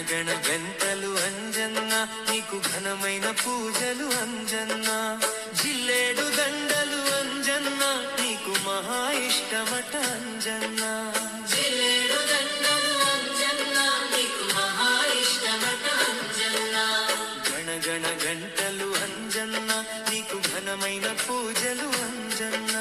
గణ గంటలు అంజన్న నీకు ఘనమైన పూజలు అంజన్న జిల్లేడు దండలు అంజన్న నీకు మహా ఇష్టమట అంజన్న జిల్లేడు దండలు అంజన్న నీకు మహా ఇష్టమట అంజన్న గణ గణ గంటలు అంజన్న నీకు ఘనమైన పూజలు అంజన్న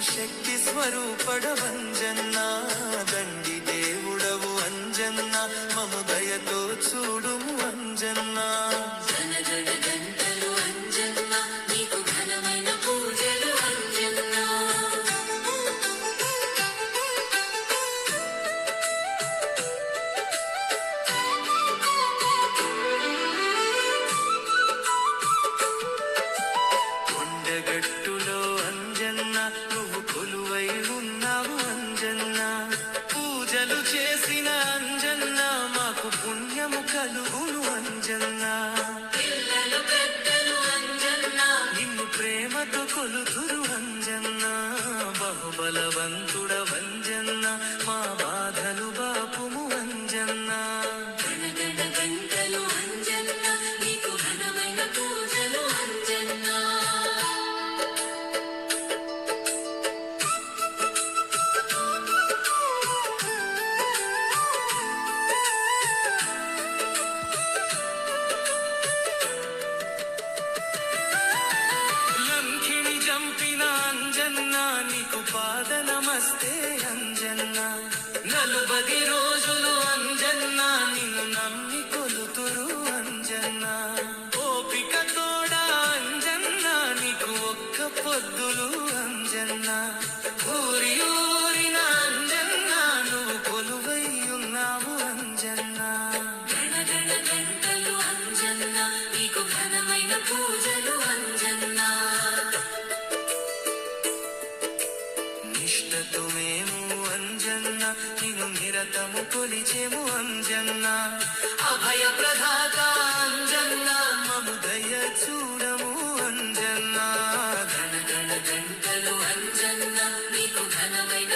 శక్తి స్వరూపడవంజన్న దండి దేవుడవు అంజన్న మము దయతో చూడుము అంజన్న జనగణ గంటలు అంజన్న నీకు ఘనమైన పూజలు అంజన్న కొండగట్టులో అంజన్న కొలువై ఉన్నావు అంజన్న పూజలు చేసిన అంజన్న మాకు పుణ్యము కలుగును అంజన్న పిల్లలు పెద్దలు అంజన్న నిన్ను ప్రేమతో కొలుతురు అంజన్న బహుబలవంతుడ వంజన్న మా బాధలు బాపుము అంజన్న గణగణ గంటలు అంజన్న నీకు ఘనమైన పూజలు అంజన్న నీకు పాద నమస్తే అంజన్న నలుబది రోజులు అంజన్న నిన్ను నమ్మి కొలుతురు అంజన్న ఓపిక తోడా అంజన్న నీకు ఒక్క పొద్దులు అంజన్న ఊరి ఊరిన అంజన్న నువ్వు కొలువై ఉన్నావు అంజన్న గణగణ గంటలు అంజన్న నీకు ఘనమైన పూజలు అంజన్న నిష్టతో మేము అంజన్న నిన్ను నిరతము కొలిచెము అంజన్న అభయ ప్రదాత అంజన్న మము దయ చూడము అంజన్న గణ గణ గంటలు అంజన్న నీకు ఘనమైన